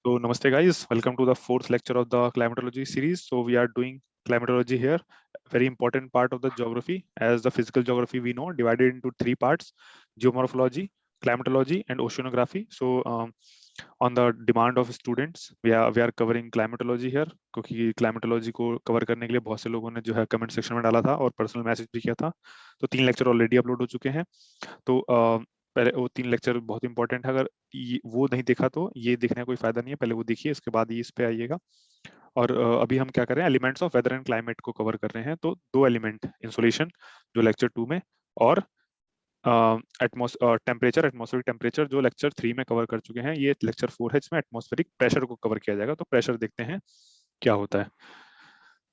So namaste guys, welcome to the fourth lecture of the climatology series. So we are doing climatology here, very important part of the geography. As the physical geography we know divided into three parts: geomorphology, climatology and oceanography. So on the demand of students we are covering climatology here, क्योंकि climatology को cover करने के लिए बहुत से लोगों ने जो है comment section में डाला था और personal message भी किया था. तो 3 lecture already upload हो चुके हैं. तो पहले वो 3 लेक्चर बहुत इंपॉर्टेंट है. अगर वो नहीं देखा तो ये देखने का कोई फायदा नहीं है, पहले वो देखिए, इसके बाद ये इस पे आइएगा. और अभी हम क्या कर रहे हैं, elements of weather and climate को कवर कर रहे हैं. तो 2 एलिमेंट, इंसोलेशन जो लेक्चर 2 में, और टेम्परेचर, एटमॉस्फेरिक टेम्परेचर जो लेक्चर 3 में कवर कर चुके हैं. ये लेक्चर 4 है, इसमें एटमॉस्फेरिक प्रेशर को कवर किया जाएगा. तो प्रेशर देखते हैं क्या होता है.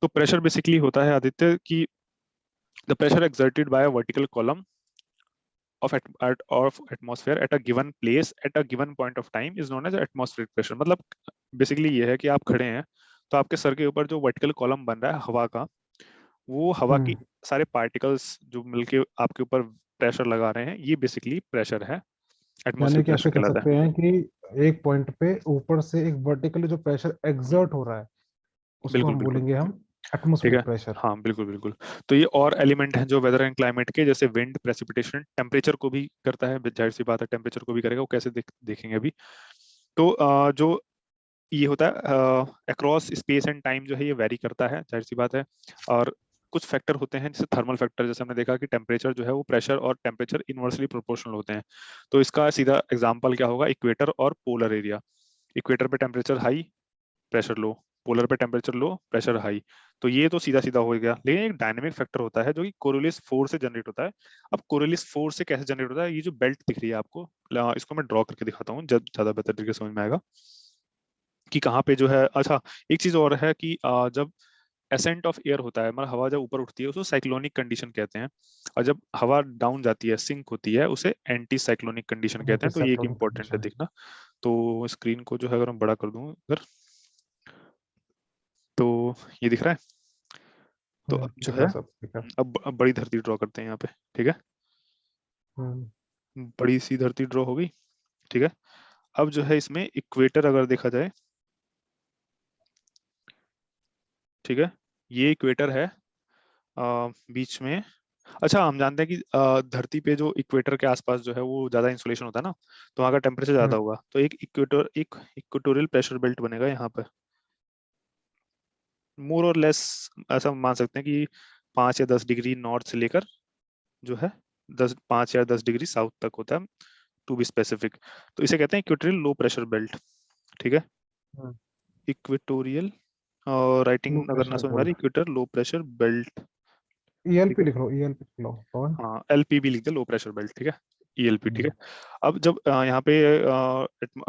तो प्रेशर बेसिकली होता है आदित्य की the pressure exerted by a vertical column of atmosphere at a given place at a given point of time is known as atmospheric pressure. मतलब बेसिकली ये है कि आप खड़े हैं तो आपके सर के ऊपर जो वर्टिकल कॉलम बन रहा है हवा का, वो हवा की सारे पार्टिकल्स जो मिलके आपके ऊपर प्रेशर लगा रहे हैं, ये बेसिकली प्रेशर है, यानी एटमॉस्फेरिक कि प्रेशर ऐसे कह कहलाता है. सकते हैं कि एक पॉइंट पे ऊपर से एक वर्टिकली जो प्रेशर एग्जर्ट हो रहा है उसको बिल्कुल हम बिल्कुल, बोलेंगे हम ठीक है. Atmospheric pressure. हाँ बिल्कुल बिल्कुल. तो ये और एलिमेंट हैं जो वेदर एंड क्लाइमेट के, जैसे विंड, प्रेसिपिटेशन, टेम्परेचर को भी करता है, जाहिर सी बात है टेम्परेचर को भी करेगा. वो कैसे देखेंगे अभी. तो जो ये होता है अक्रॉस स्पेस एंड टाइम जो है ये वेरी करता है, जाहिर सी बात है. और कुछ फैक्टर होते हैं जैसे थर्मल फैक्टर, जैसे हमने देखा कि टेम्परेचर जो है वो प्रेशर और टेम्परेचर इनवर्सली प्रोपोर्शनल होते हैं. तो इसका सीधा एग्जांपल क्या होगा, इक्वेटर और पोलर एरिया. इक्वेटर पे temperature high, pressure low. Polar पे टेम्परेचर लो, प्रेशर हाई. तो ये तो सीधा सीधा हो गया. लेकिन एक डायनेमिक फैक्टर होता है जो कि कोरियोलिस फोर्स से जनरेट होता है. अब कोरियोलिस फोर्स से कैसे जनरेट होता है, ये जो बेल्ट दिख रही है आपको, इसको मैं ड्रॉ करके दिखाता हूँ जब ज्यादा बेहतर तरीके से समझ में आएगा कि कहाँ पे जो है. अच्छा, एक चीज और है कि जब एसेंट ऑफ एयर होता है, मतलब हवा जब ऊपर उठती है उसको साइक्लोनिक कंडीशन कहते हैं, और जब हवा डाउन जाती है, सिंक होती है, उसे एंटी साइक्लोनिक कंडीशन कहते एंटी हैं. तो ये एक साइक्लोनिक इंपॉर्टेंट है कंडीशन. देखना. तो स्क्रीन को जो है अगर मैं बड़ा कर दूं इधर, तो ये दिख रहा है. तो अब जो दिख है, रहा सब दिख रहा. अब बड़ी धरती ड्रॉ करते हैं यहाँ पे, ठीक है. हम्म. बड़ी सी धरती ड्रॉ हो गई, ठीक है. अब जो है इसमें इक्वेटर अगर देखा जाए, ठीक है, ये इक्वेटर है बीच में. अच्छा, हम जानते हैं कि धरती पे जो इक्वेटर के आसपास जो है वो ज्यादा इंसुलेशन होता है ना, तो वहाँ का टेम्परेचर ज्यादा होगा. तो एक इक्वेटोरियल प्रेशर बेल्ट बनेगा यहाँ पे, मोर और लेस. ऐसा मान सकते हैं कि 5 या 10 डिग्री नॉर्थ से लेकर जो है 5 या 10 डिग्री साउथ तक होता है, टू बी स्पेसिफिक. तो इसे कहते हैं इक्वेटोरियल लो प्रेशर बेल्ट, ठीक है. इक्वेटोरियल, और लो राइटिंग अगर ना प्रेशर समझ में आ रही, bolt. Equator low pressure belt, ठीक ईएलपी है. लिख लो, ईएलपी लिख लो पवन. हाँ, एलपी भी लिख दे, लो प्रेशर बेल्ट, ठीक है. ईएलपी, ठीक है. हम्म. अब जब यहाँ पे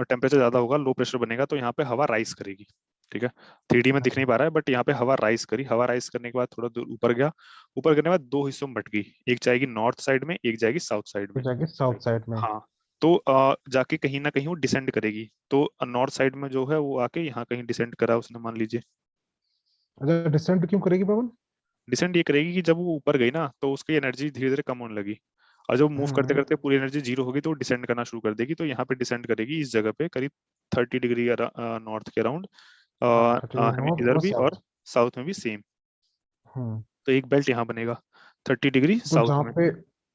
टेम्परेचर ज्यादा होगा, लो प्रेशर बनेगा, तो यहाँ पे हवा राइज करेगी, ठीक है. 3D में दिख नहीं पा रहा है, बट यहाँ पे हवा राइज करी. हवा राइज करने के बाद थोड़ा दूर ऊपर गया, ऊपर करने के बाद 2 हिस्सों में बट गई. एक जाएगी नॉर्थ साइड में, एक जाएगी साउथ साइड तो में. जाके साउथ साइड में. हाँ. तो जाके कहीं ना कहीं वो डिसेंड करेगी. तो नॉर्थ साइड में जो है वो आके यहाँ कहीं डिसेंड करा उसने, मान लीजिए. अच्छा, डिसेंट क्यों करेगी पवन? डिसेंड ये करेगी कि जब वो ऊपर गई ना तो उसकी एनर्जी धीरे धीरे कम होने लगी, और जब मूव करते हम्म. करते पूरी एनर्जी जीरो होगी तो वो डिसेंड करना शुरू कर देगी. तो यहाँ पे डिसेंड करेगी इस जगह पे करीब 30 डिग्री नॉर्थ के अराउंड. हाँ, 30 हमें नॉर्थ इधर और भी और साउथ. साउथ में भी सेम. हम्म. तो एक बेल्ट यहाँ बनेगा 30 डिग्री तो साउथ जहाँ में. पे,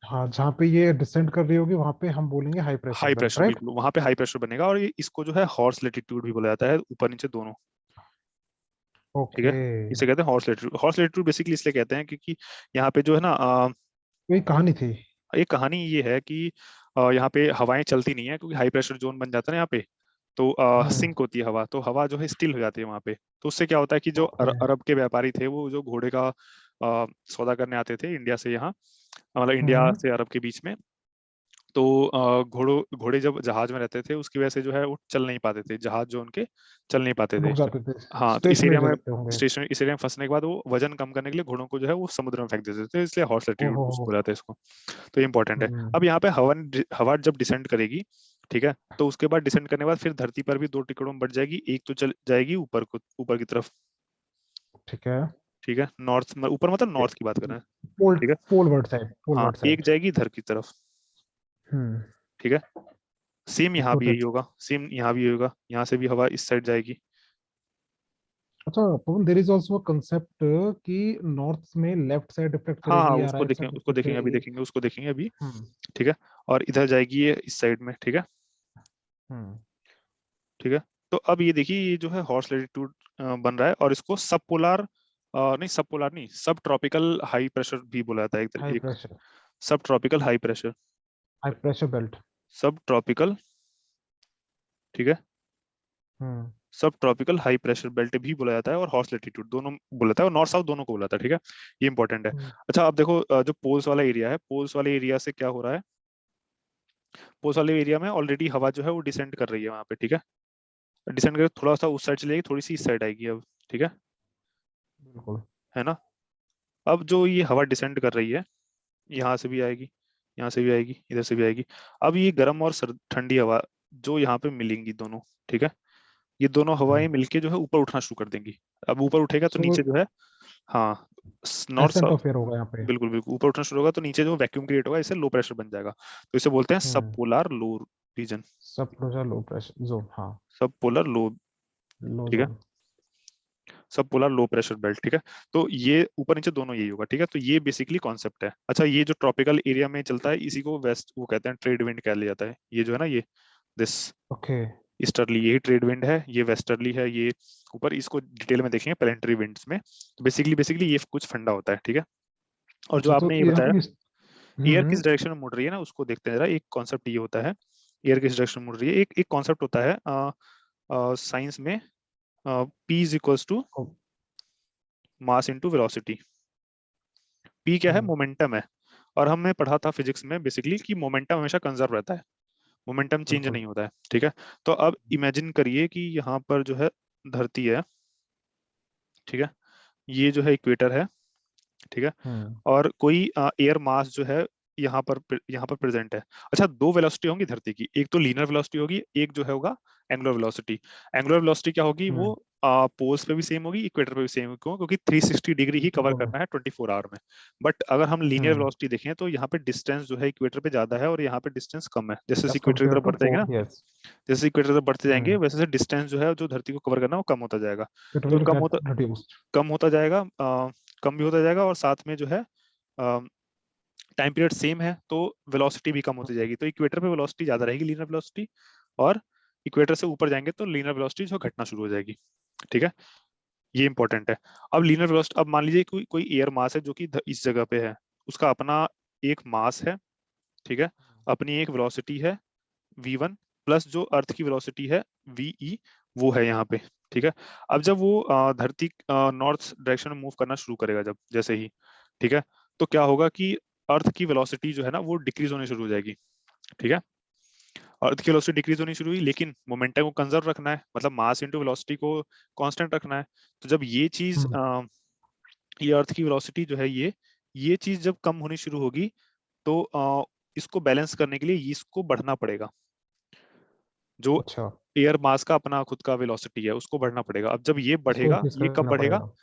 हाँ, जहाँ पे ये डिसेंड कर रही होगी वहां पे हम बोलेंगे high pressure high belt, pressure, right? बिल्कुल वहां पे हाई प्रेशर बनेगा. और ये इसको जो है हॉर्स लेटीट्यूड भी बोला जाता है, ऊपर नीचे दोनों, ठीक है. ओके. इसे कहते हैं horse latitude. Horse latitude basically इसलिए कहते हैं क्योंकि यहाँ पे जो है ना, कोई कहानी थी. एक कहानी ये है कि यहाँ पे हवाएं चलती नहीं है क्योंकि हाई प्रेशर जोन बन जाता है ना यहाँ पे. तो हम्म. सिंक होती है हवा, तो हवा जो है स्टिल हो जाती है वहां पे. तो उससे क्या होता है कि जो ओके. अरब के व्यापारी थे, वो जो घोड़े का सौदा करने आते थे इंडिया से यहाँ, मतलब इंडिया हम्म. से अरब के बीच में. तो घोड़े जब जहाज में रहते थे उसकी वजह से जो है वो चल नहीं पाते थे, जहाज जो उनके चल नहीं पाते थे. रुक जाते थे. हाँ, तो इस स्टेशनरी एरिया में, रहते होंगे. स्टेशन इस एरिया में फंसने के बाद वो वजन कम करने के लिए घोड़ों को जो है वो समुद्र में फेंक देते थे, इसलिए हॉर्स ओहो. लैटिट्यूड बोला जाता है इसको. तो ये इंपॉर्टेंट है. हम्म. अब यहाँ पे हवा हवा जब डिसेंड करेगी, ठीक है, तो उसके बाद डिसेंड करने के बाद फिर धरती पर भी 2 टुकड़ों में बढ़ जाएगी. एक तो चल जाएगी ऊपर को, ऊपर की तरफ, ठीक है. ठीक है. नॉर्थ, ऊपर मतलब नॉर्थ की बात कर रहे हैं, पोल ठीक है. पोल वर्ड साइड, पोल हाँ, वर्ड एक साइड. जाएगी इधर की तरफ, हम्म. ठीक है, सेम यहाँ भी यही रोटेट। होगा, सेम यहाँ भी होगा, यहाँ से भी हवा इस साइड जाएगी। अच्छा पवन, देयर इज आल्सो कंसेप्ट कि नॉर्थ में लेफ्ट साइड रिफ्लेक्ट हाँ हाँ, करेगी या उसको राइट देखेंगे, साइड उसको रिफ्लेक्ट देखेंगे, अभी करेगी। देखेंगे, उसको देखेंगे अभी। हम्म। ठीक है। और इधर जाएगी ये इस साइड में, ठीक है। हम्म। ठीक है। तो अब ये देखिए, ये जो है हॉर्स लैटिट्यूड बन रहा है, और इसको सब पोलार, नहीं सब पोलार नहीं, सब ट्रॉपिकल हाई प्रेशर भी बोला जाता है हाई एक। प्रेशर। सब tropical high pressure, high pressure belt. सब ट्रॉपिकल, ठीक है, हम्म। सब ट्रॉपिकल हाई प्रेशर बेल्ट भी बोला जाता है, और हॉर्स लैटिट्यूड दोनों बोला जाता है, और नॉर्थ साउथ दोनों को बोला जाता है, ठीक है। ये इंपॉर्टेंट है। हम्म। अच्छा अब देखो, जो पोल्स वाला एरिया है, पोल्स वाले एरिया से क्या हो रहा है, पोल्स वाले एरिया में ऑलरेडी हवा जो है वो डिसेंड कर रही है वहां पे, ठीक है। डिसेंड करके थोड़ा सा उस साइड चली जाएगी, थोड़ी सी इस साइड आएगी अब, ठीक बिल्कुल। है ना। अब जो ये हवा डिसेंड कर रही है, यहाँ से भी आएगी, यहाँ से भी आएगी, इधर से भी आएगी। अब ये गर्म और ठंडी हवा जो यहाँ पे मिलेंगी दोनों, ठीक है, ये दोनों हवाएं हम्म। मिलके जो है ऊपर उठना शुरू कर देंगी। अब ऊपर उठेगा तो सो नीचे जो है, हाँ, north ascent south, of air होगा यहाँ पे। बिल्कुल बिल्कुल, ऊपर उठना शुरू होगा तो नीचे जो वैक्यूम क्रिएट होगा, इससे लो प्रेशर बन जाएगा, तो इसे बोलते हैं सब हम्म। पोलर लो रीजन, सब प्रेशर लो प्रेशर जोन, हाँ। सब पोलर लो, लो ठीक है, जोन। सब पोलर लो प्रेशर बेल्ट, ठीक है। तो ये ऊपर नीचे दोनों यही होगा, ठीक है। तो ये बेसिकली कॉन्सेप्ट है। अच्छा, ये जो ट्रॉपिकल एरिया में चलता है, इसी को वेस्ट वो कहते हैं, ट्रेड विंड कह लिया जाता है, ये जो है ना, ये दिस ओके। ईस्टर्ली, यही ट्रेड विंड है, ये वेस्टर्ली है, ये ऊपर, इसको डिटेल में देखेंगे प्लेनेटरी विंड्स में। बेसिकली बेसिकली ये कुछ फंडा होता है, ठीक है। और जो अच्छा तो आपने ये यहाँ बताया, पे एयर हम्म। किस डायरेक्शन में मुड़ रही है ना, उसको देखते हैं जरा। एक कॉन्सेप्ट ये होता है, एयर किस डायरेक्शन में मुड़ रही है, एक एक कॉन्सेप्ट होता है साइंस में, P is equals to O, mass into velocity. P क्या है, हम्म। मोमेंटम है। और हमने पढ़ा था फिजिक्स में बेसिकली कि मोमेंटम हमेशा कंजर्व रहता है, मोमेंटम चेंज बिल्कुल। नहीं होता है, ठीक है। तो अब इमेजिन करिए कि यहाँ पर जो है धरती है, ठीक है, ये जो है इक्वेटर है, ठीक है। हम्म। और कोई एयर मास जो है यहाँ पर प्रेजेंट है। अच्छा, दो वेलोसिटी होंगी धरती की, एक तो लीनियर वेलोसिटी होगी, एक जो है होगा एंगुलर वेलोसिटी। एंगुलर वेलोसिटी क्या होगी, वो हम्म। पोल्स पे भी सेम होगी, इक्वेटर पे भी सेम होगी, क्यों, क्योंकि 360 डिग्री ही कवर दोनों में। करना है 24 आवर में। बट अगर हम लीनियर हम्म। वेलोसिटी देखें तो यहाँ पे डिस्टेंस जो है इक्वेटर पे ज्यादा है, और यहाँ पे डिस्टेंस कम है। जैसे जैसे एज इक्वेटर की कम्पेयर तरफ टू बढ़ते जाएंगे ना, पोल, यस। जैसे इक्वेटर की तरफ बढ़ते जाएंगे, हम्म। वैसे वैसे डिस्टेंस जो है जो धरती को कवर करना है वो कम होता जाएगा। इट तो विल गेट रिड्यूस्ड। कम होता जाएगा, कम भी होता जाएगा, और साथ में जो है टाइम पीरियड सेम है, तो वेलोसिटी भी कम होती जाएगी। तो इक्वेटर पे वेलोसिटी ज्यादा रहेगी, लीनियर वेलोसिटी, और इक्वेटर से ऊपर जाएंगे तो लीनियर वेलोसिटी जो घटना शुरू हो जाएगी, ठीक है। ये इंपॉर्टेंट है। अब लीनियर वेलोसिटी, अब मान लीजिए कोई कोई एयर मास है जो कि इस जगह पे है, उसका अपना एक मास है, ठीक है, अपनी एक वेलोसिटी है v1, प्लस जो अर्थ की वेलोसिटी है ve, वो है यहाँ पे, ठीक है। अब जब वो धरती नॉर्थ डायरेक्शन में मूव करना शुरू करेगा, जब जैसे ही, ठीक है, तो क्या होगा कि अर्थ की वेलोसिटी जो है ना वो डिक्रीज होनी शुरू हो जाएगी, ठीक है। अर्थ की वेलोसिटी डिक्रीज होनी शुरू हुई, लेकिन मोमेंटम को कंजर्व रखना है, मतलब मास इनटू वेलोसिटी को कांस्टेंट रखना है। तो जब ये चीज, हम्म। ये अर्थ की वेलोसिटी जो है, ये चीज जब कम होनी शुरू होगी, तो इसको बैलेंस करने के लिए इसको बढ़ना पड़ेगा। जो अच्छा। एयर मास का अपना खुद का वेलोसिटी है, उसको बढ़ना पड़ेगा। अब जब ये इसको बढ़ेगा, इंक्रीज ये कब करना बढ़ेगा, पड़ेगा।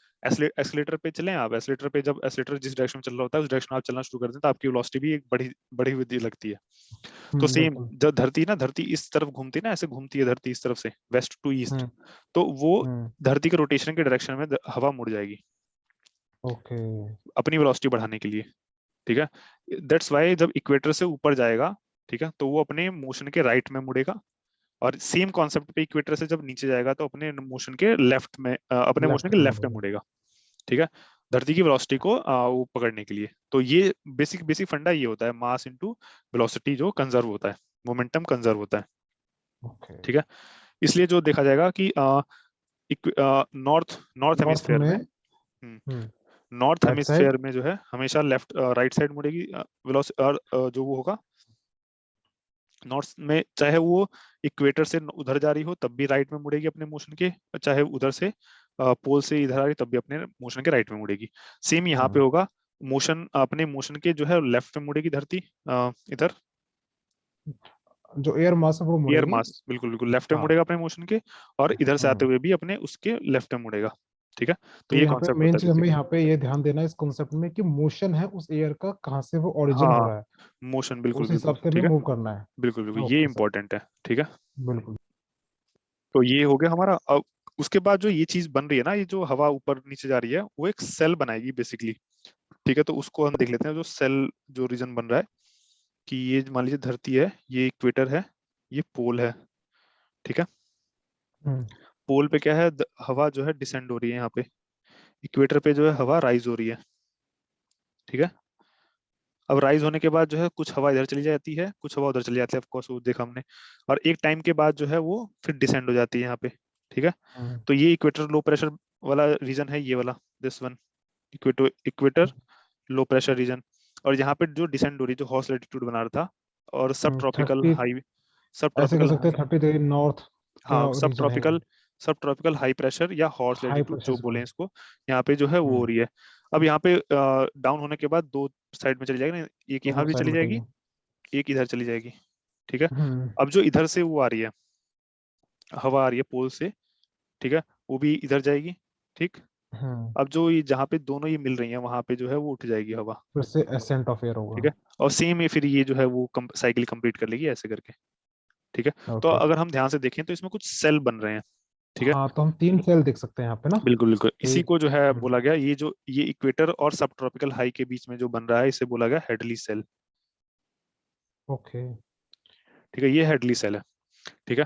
एस्केलेटर पे चलें आप, एस्केलेटर पे जब एस्केलेटर जिस डायरेक्शन में चल रहा होता है उस डायरेक्शन में आप चलना शुरू कर दें, तो आपकी वेलोसिटी भी एक बड़ी बड़ी हुई लगती है। तो सेम, बिल्कुल। जब धरती इस तरफ घूमती है ना, ऐसे घूमती है धरती इस तरफ से, वेस्ट टू ईस्ट, हम्म। तो वो हम्म। धरती के रोटेशन के डायरेक्शन में हवा मुड़ जाएगी ओके। अपनी वेलोसिटी बढ़ाने के लिए, ठीक है। दैट्स वाई जब इक्वेटर से ऊपर जाएगा, ठीक है, तो वो अपने मोशन के राइट में मुड़ेगा, और सेम कॉन्सेप्ट पे इक्वेटर से जब नीचे जाएगा तो अपने मोशन के लेफ्ट में, अपने मोशन लेफ्ट के में लेफ्ट में मुड़ेगा। मुड़ेगा, ठीक है, धरती की वेलोसिटी को वो पकड़ने के लिए। तो ये बेसिक बेसिक फंडा ये होता है, मास इनटू वेलोसिटी जो कंजर्व होता है, मोमेंटम कंजर्व होता है, ओके। ठीक है। इसलिए जो देखा जाएगा कि नॉर्थ नॉर्थ नॉर्थ हेमिस्फेयर में। में, नॉर्थ राइट साइड। हेमिस्फेयर में जो है हमेशा लेफ्ट राइट साइड मुड़ेगी वेलोसिटी, और जो वो होगा नॉर्थ में, चाहे वो इक्वेटर से उधर जा रही हो तब भी राइट में मुड़ेगी अपने मोशन के, चाहे उधर से पोल से इधर आ रही तब भी अपने मोशन के राइट में मुड़ेगी। सेम यहाँ पे हम्म। होगा, मोशन अपने मोशन के जो है लेफ्ट में मुड़ेगी धरती, इधर जो एयर मास है वो एयर मुड़ेगी। मास बिल्कुल बिल्कुल लेफ्ट में हाँ। मुड़ेगा अपने मोशन के, और इधर से आते हम्म। हुए भी अपने उसके लेफ्ट में मुड़ेगा, ठीक है। तो तो ये यहाँ पे कॉन्सेप्ट मेन होता है चीज हमें बेसिकली। यहाँ पे ये ध्यान देना है इस कॉन्सेप्ट में कि मोशन है उस एयर का, कहाँ से वो ओरिजिन हो हाँ, रहा है, मोशन, बिल्कुल उस बिल्कुल, हिसाब से हमें ठीक है, मूव करना है। बिल्कुल बिल्कुल, ये ओके सर। इंपॉर्टेंट है, ठीक है। बिल्कुल। तो ये हो गया हमारा। अब उसके बाद जो ये चीज बन रही है ना, ये जो हवा ऊपर नीचे जा रही है, वो एक सेल बनाएगी बेसिकली, ठीक है। तो उसको हम देख लेते हैं, जो सेल जो रीजन बन रहा है, कि ये मान लीजिए धरती है, ये इक्वेटर है, ये पोल है, ठीक है। हम्म। पोल पे क्या है, हवा जो है डिसेंड हो रही है यहाँ पे, इक्वेटर पे जो है हवा राइज हो रही है, ठीक है। अब राइज होने के बाद जो है कुछ हवा इधर चली जाती है, कुछ हवा उधर चली जाती है, ऑफ कोर्स वो देखा हमने। और एक टाइम के बाद जो है वो फिर डिसेंड हो जाती है यहाँ पे, ठीक है। हम्म। तो ये इक्वेटर लो प्रेशर वाला रीजन है, ये वाला, this one, equator, equator low pressure region. और यहाँ पे जो डिसेंड हो रही, जो हॉर्स लैटिट्यूड बना रहा था, और सब ट्रॉपिकल 30, हाई, सब ऐसे कह ट्रॉपिकल, सकते हैं 30 डिग्री नॉर्थ का हाँ, सब रीजन है ट्रॉपिकल, ये। सब ट्रॉपिकल हाई प्रेशर या हॉर्स हाई लैटिट्यूड प्रेशर जो बोले जोन। इसको, यहाँ पे जो है वो हो रही है। अब यहाँ पे डाउन होने के बाद दो साइड में चली जाएगी ना, एक यहाँ दोनों भी साइड चली जाएगी, बटेगी। एक इधर चली जाएगी, ठीक है। हम्म। अब जो इधर से वो आ रही है, हवा आ रही है पोल से, ठीक है, वो भी इधर जाएगी, ठीक। हम्म। अब जो ये जहाँ पे दोनों ये मिल रही है, वहां पे जो है वो उठ जाएगी हवा, फिर से एसेंट ऑफ एयर ठीक होगा। है। और सेम ये फिर ये जो है वो साइकिल कंप्लीट कर लेगी ऐसे करके, ठीक है। तो ओके। अगर हम ध्यान से देखें तो इसमें कुछ सेल बन रहे हैं, ठीक है। हाँ, तो हम 3 सेल देख सकते हैं यहाँ पे ना। बिल्कुल बिल्कुल, इसी एक। को जो है हम्म। बोला गया, ये जो ये इक्वेटर और सब ट्रॉपिकल हाई के बीच में जो बन रहा है, इसे बोला गया हेडली सेल, ओके। ठीक है। ये हेडली सेल है, ठीक है।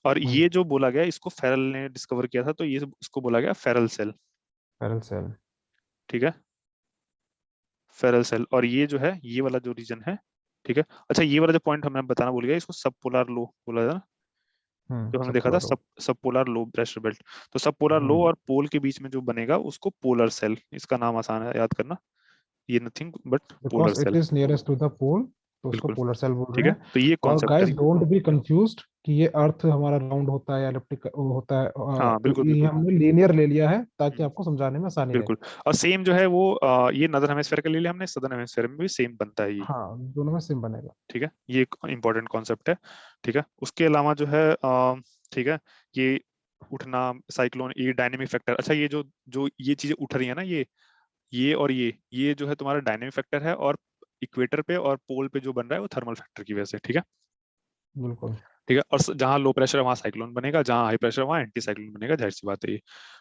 और हम्म। ये जो बोला गया, इसको फेरल ने डिस्कवर किया था, तो ये इसको बोला गया फेरल सेल, पैरेलल सेल। ठीक है, फेरल सेल। और ये जो है ये वाला जो रीजन है, ठीक है। अच्छा, ये वाला जो पॉइंट हमें बताना भूल गया, इसको सब पोलर लो बोला था ना, जो हमने सब देखा था, पूरा रो। सब पोलर लो प्रेशर बेल्ट। तो सब पोलर लो हम्म। और पोल के बीच में जो बनेगा उसको पोलर सेल, इसका नाम आसान है याद करना, ये nothing but polar because it cell, is nearest to the pole, तो उसको बिल्कुल, पोलर सेल बोल ठीक रहे है। हैं। तो ये और कॉन्सेप्ट है। गाइस डोंट बी कंफ्यूज्ड कि ये अर्थ हमारा राउंड होता है या एलिप्टिक होता है, हाँ, तो बिल्कुल ये बिल्कुल, हमने लीनियर ले लिया है ताकि हम्म, आपको समझाने में आसानी रहे। बिल्कुल। और सेम जो है वो ये नदर हेमिस्फेयर का ले लिया हमने, सदर्न हेमिस्फेयर में भी सेम बनता है ये, हाँ, दोनों में सेम बनेगा। ठीक है। ये एक इंपॉर्टेंट कॉन्सेप्ट है, ठीक है। उसके अलावा जो है ठीक है, ये उठना, साइक्लोन, ये डायनेमिक फैक्टर। अच्छा, ये जो जो ये चीजें उठ रही है ना, ये और ये जो है तुम्हारा डायनेमिक फैक्टर है, और इक्वेटर पे और पोल पे जो बन रहा है वो थर्मल फैक्टर की वजह से, ठीक है, बिल्कुल। ठीक है। और जहाँ लो प्रेशर है वहाँ साइक्लोन बनेगा, जहाँ हाई प्रेशर है वहाँ एंटी साइक्लोन बनेगा, जाहिर सी बात है ये,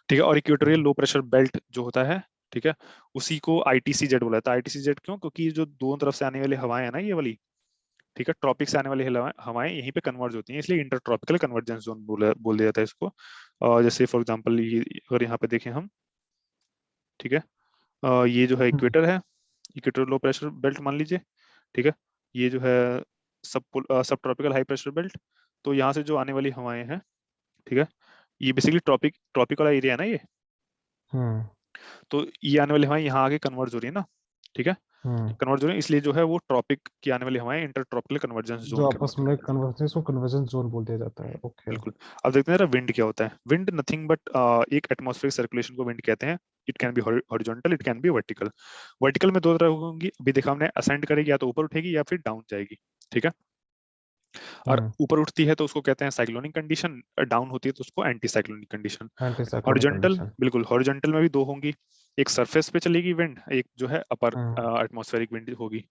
ठीक है। और इक्वेटोरियल लो प्रेशर बेल्ट जो होता है, ठीक है, उसी को आईटीसीजेड बोला जाता है। आईटीसीजेड क्यों? क्योंकि जो दोनों तरफ से आने वाली हवाएं है ना, ये वाली, ठीक है, ट्रॉपिक से आने वाली हवाएं यहीं पे कन्वर्ज होती हैं, इसलिए इंटर ट्रॉपिकल कन्वर्जेंस जोन बोल दिया जाता है इसको। जैसे फॉर एग्जांपल, ये अगर यहाँ पे देखें हम, ठीक है, ये जो है हम्म। इक्वेटर है, इक्वेटर लो प्रेशर बेल्ट मान लीजिए, ठीक है। ये जो है सब ट्रॉपिकल हाई प्रेशर बेल्ट। तो यहाँ से जो आने वाली हवाएं हैं, ठीक है, ये बेसिकली ट्रॉपिक वाला एरिया है ना ये। हम्म। तो ये आने वाली हवाएं यहाँ आके कन्वर्ज हो रही है ना, ठीक है, हम्म। कन्वर्ज हो रही है, इसलिए जो है वो ट्रॉपिक की आने वाली हवाएं इंटर ट्रॉपिकल कन्वर्जेंस जो जोन के आपस पास। में कन्वर्जेंस को कन्वर्जेंस जोन बोल दिया जाता है। ओके। बिल्कुल। अब देखते हैं विंड क्या होता है। विंड नथिंग बट एक एटमॉस्फेरिक सर्कुलेशन को विंड कहते हैं। It can be horizontal, it can be vertical. Vertical में दो तरह होंगी, अभी देखा हमने, असेंड करेगी, या तो ऊपर उठेगी या फिर डाउन जाएगी, ठीक है। और हम्म। ऊपर उठती है तो उसको कहते हैं साइक्लोनिक कंडीशन, डाउन होती है तो उसको anti cyclonic condition. Anti cyclonic horizontal, condition. बिल्कुल, हॉरिजॉन्टल में भी दो होंगी, एक सरफेस पे चलेगी विंड, एक जो है अपर हम्म। एटमॉस्फेरिक विंड होगी,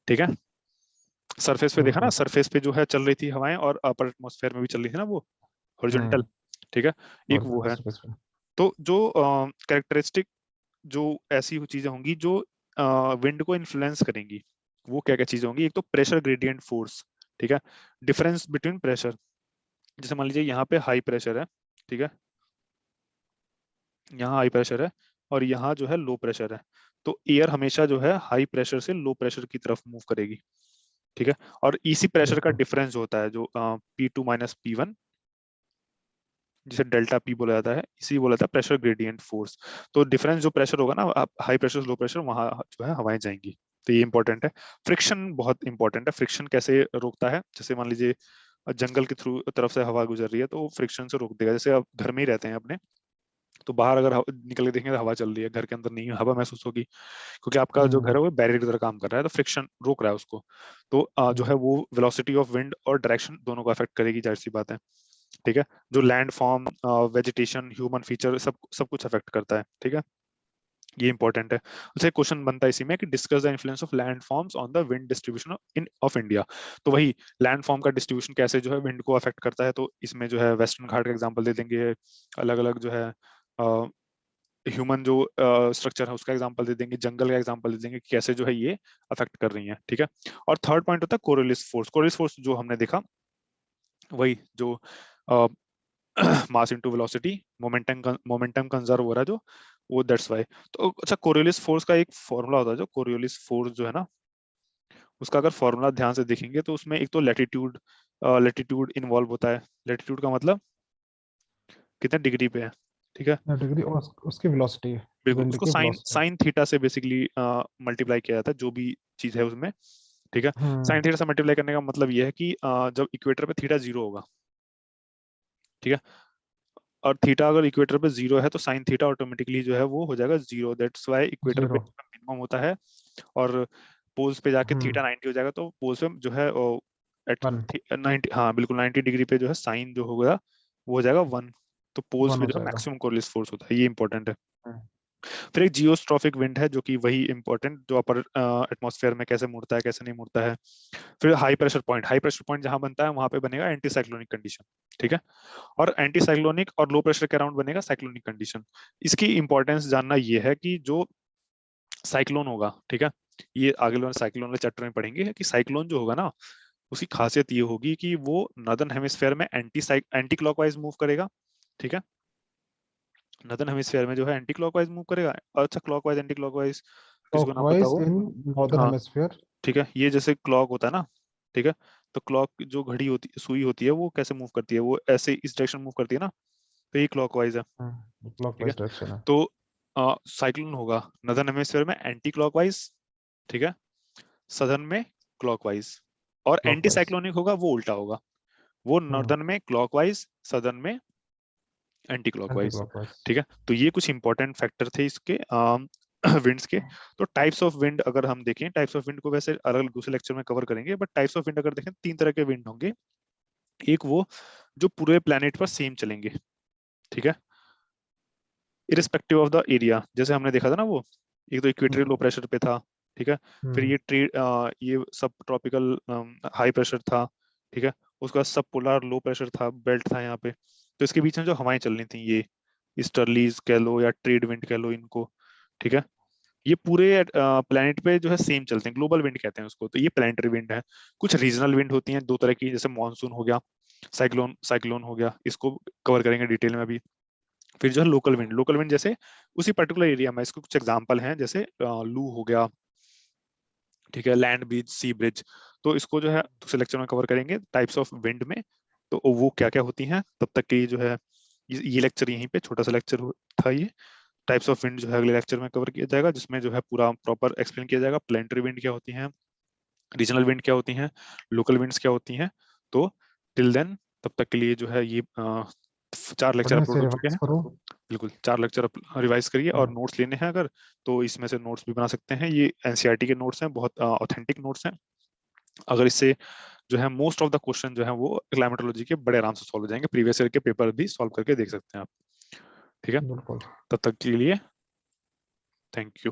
ठीक है। सरफेस पे देखा ना, बिल्कुल। सरफेस पे जो है चल रही थी हवाएं, और अपर एटमॉस्फेयर में भी चल रही थी ना वो, हॉरिजॉन्टल, हम्म। ठीक है। एक वो हॉरिजॉन्टल है। सरफेस पे। तो जो कैरेक्टरिस्टिक, जो ऐसी चीजें होंगी जो विंड को इन्फ्लुएंस करेंगी, वो क्या क्या चीजें होंगी? एक तो प्रेशर ग्रेडियंट फोर्स, ठीक है, डिफरेंस बिटवीन प्रेशर। जैसे मान लीजिए यहाँ पे हाई प्रेशर है, ठीक है, यहाँ हाई प्रेशर है और यहाँ जो है लो प्रेशर है, तो एयर हमेशा जो है हाई प्रेशर से लो प्रेशर की तरफ मूव करेगी, ठीक है। और इसी प्रेशर का बिल्कुल। डिफरेंस होता है जो P2 - P1, जिसे डेल्टा पी बोला जाता है, इसी बोला जाता है प्रेशर ग्रेडियंट फोर्स। तो डिफरेंस जो प्रेशर होगा ना, हाई प्रेशर लो प्रेशर, वहां जो है हवाएं जाएंगी। तो ये इंपॉर्टेंट है। फ्रिक्शन बहुत इंपॉर्टेंट है। फ्रिक्शन कैसे रोकता है? जैसे मान लीजिए जंगल के थ्रू तरफ से हवा गुजर रही है तो फ्रिक्शन से रोक देगा। जैसे आप घर में ही रहते हैं अपने, तो बाहर अगर निकल के देखेंगे तो हवा चल रही है, घर के अंदर नहीं हवा महसूस होगी, क्योंकि आपका जो घर हम्म। है वो बैरियर की तरह काम कर रहा है, तो फ्रिक्शन रोक रहा है उसको। तो जो हम्म। है वो वेलोसिटी ऑफ विंड और डायरेक्शन दोनों को अफेक्ट करेगी, जाहिर सी बात है। ठीक है, जो land form, vegetation, human feature, सब सब कुछ अफेक्ट करता है। ठीक है, ये इंपॉर्टेंट है। उसे क्वेश्चन बनता है इसी में कि discuss the influence of land forms on the wind distribution in of India. तो वही लैंड फॉर्म का डिस्ट्रीब्यूशन कैसे जो है विंड को अफेक्ट करता है, तो इसमें जो है वेस्टर्न घाट का एग्जांपल दे देंगे, अलग अलग जो है ह्यूमन जो स्ट्रक्चर है उसका एग्जांपल दे देंगे, जंगल का एग्जांपल दे देंगे कि कैसे जो है ये अफेक्ट कर रही है। ठीक है, और थर्ड पॉइंट होता है कोरियोलिस फोर्स। कोरियोलिस फोर्स जो हमने देखा वही जो मास इनटू वेलोसिटी, मोमेंटम कंजर्व हो रहा है जो, वो दैट्स वाई। तो अच्छा, कोरियोलिस फोर्स का एक फॉर्मूला होता है, जो कोरियोलिस फोर्स जो है ना उसका अगर फॉर्मूला ध्यान से देखेंगे तो उसमें एक तो लेटीट्यूड लेटीट्यूड इन्वॉल्व होता है। लेटीट्यूड का मतलब कितने डिग्री पे है। ठीक है, डिग्री, और उसकी वेलोसिटी, बिल्कुल, विंड उसको की साइन वेलोसिटी। साइन थीटा से बेसिकली मल्टीप्लाई किया जाता है जो भी चीज है उसमें। ठीक है, हम्म। साइन थीटा से मल्टीप्लाई करने का मतलब ये है कि जब इक्वेटर पे थीटा जीरो होगा, ठीक है, और थीटा अगर इक्वेटर पे जीरो है तो साइन थीटा ऑटोमेटिकली जो है वो हो जाएगा जीरो। दैट्स वाई इक्वेटर पे जीरो। मिनिमम होता है, और पोल्स पे जाके हम्म। थीटा 90 हो जाएगा, तो पोल्स पे जो है एट वन। 90, हाँ बिल्कुल 90 डिग्री पे जो है साइन जो होगा वो हो जाएगा 1। तो पोल्स वन पे हो जो है जाएगा। मैक्सिमम कोरियोलिस फोर्स होता है, ये इंपॉर्टेंट है। हम्म। फिर एक जियोस्ट्रॉफिक विंड है जो कि वही इंपॉर्टेंट, जो अपर एटमॉस्फेयर में कैसे मुड़ता है कैसे नहीं मुड़ता है। फिर high pressure point, high pressure point जहां बनता है वहां पे बनेगा एंटी साइक्लोनिक कंडीशन। ठीक है, और एंटी साइक्लोनिक और लो प्रेशर के अराउंड बनेगा साइक्लोनिक कंडीशन। इसकी इंपॉर्टेंस जानना ये है कि जो साइक्लोन होगा, ठीक है, ये आगे वाले साइक्लोन वाले चैप्टर में पढ़ेंगे कि साइक्लोन जो होगा ना उसकी खासियत ये होगी कि वो नॉर्दर्न हेमिस्फेयर में एंटी क्लॉकवाइज मूव करेगा। ठीक है, नॉर्दर्न हेमिस्फेयर में जो है एंटी क्लॉकवाइज मूव करेगा। अच्छा, क्लॉकवाइज एंटी क्लॉकवाइज किसी को ना पता क्लॉकवाइज हो। इन नॉर्दर्न हाँ, हेमिस्फीयर। ठीक है, ये जैसे क्लॉक होता है ना, ठीक है, तो क्लॉक जो घड़ी होती सुई होती है वो कैसे मूव करती है, वो ऐसे इस डायरेक्शन मूव करती है ना, तो ये क्लॉकवाइज है। ठीक है, क्लॉकवाइज डायरेक्शन है। तो साइक्लोन होगा नॉर्दर्न हेमिस्फीयर में एंटी क्लॉकवाइज, ठीक है, सदर्न में क्लॉकवाइज। और एंटी क्लॉकवाइज। साइक्लोनिक होगा वो उल्टा होगा, वो हम्म। नॉर्दर्न में क्लॉकवाइज, सदर्न में एंटी एंटी क्लॉकवाइज। क्लॉकवाइज। ठीक है, तो ये कुछ इंपॉर्टेंट फैक्टर थे इसके विंड्स के। तो टाइप्स ऑफ विंड अगर हम देखें, टाइप्स ऑफ विंड को वैसे अलग अलग दूसरे लेक्चर में कवर करेंगे, बट टाइप्स ऑफ विंड अगर देखें तीन तरह के विंड होंगे। एक वो जो पूरे प्लेनेट पर सेम चलेंगे, ठीक है, इरिस्पेक्टिव ऑफ द एरिया, जैसे हमने देखा था ना वो, एक तो इक्वेटरी लो प्रेशर पे था, ठीक है, फिर हम्म। ये ये सब ट्रॉपिकल हाई प्रेशर था, ठीक है, उसका सब पोलर लो प्रेशर था, बेल्ट था यहाँ पे। तो इसके बीच में जो हवाएं चल रही थी ये ईस्टर्लीज कह लो या ट्रेड विंड कह लो इनको, ठीक है, ये पूरे प्लेनेट पे जो है सेम चलते हैं, ग्लोबल विंड कहते हैं उसको। तो ये प्लेनेटरी विंड है। कुछ रीजनल विंड होती हैं दो तरह की, जैसे मानसून हो गया, साइक्लोन साइक्लोन हो गया, इसको कवर करेंगे डिटेल में अभी। फिर जो है लोकल विंड, लोकल विंड जैसे उसी पर्टिकुलर एरिया में, इसके कुछ एग्जांपल हैं जैसे लू हो गया, ठीक है, लैंड ब्रिज, सी ब्रिज। तो इसको जो है दूसरे लेक्चर में कवर करेंगे टाइप्स ऑफ विंड में, तो वो क्या क्या होती हैं। तब तक की जो है ये लेक्चर यहीं पे छोटा सा लेक्चर था ये। टाइप्स ऑफ विंड जो है अगले लेक्चर में कवर किया जाएगा, जिसमें जो है पूरा प्रॉपर एक्सप्लेन किया जाएगा प्लेनेटरी विंड क्या होती हैं, रीजनल विंड क्या होती हैं, लोकल विंड्स क्या होती हैं। तो टिल देन, तब तक के लिए जो है ये 4 लेक्चर बढ़िया अपलोड से हो चुके रिवाइज हैं। करो। बिल्कुल 4 लेक्चर रिवाइज करिए, और हाँ। नोट्स लेने हैं अगर, तो इसमें से नोट्स भी बना सकते हैं। ये एनसीईआरटी के नोट्स हैं, बहुत ऑथेंटिक नोट्स हैं। अगर इससे जो है मोस्ट ऑफ द क्वेश्चन जो है वो क्लाइमेटोलॉजी के बड़े आराम से सॉल्व हो जाएंगे, प्रीवियस ईयर के पेपर भी सॉल्व करके देख सकते हैं आप। ठीक है, बिल्कुल। तब तक के लिए थैंक यू।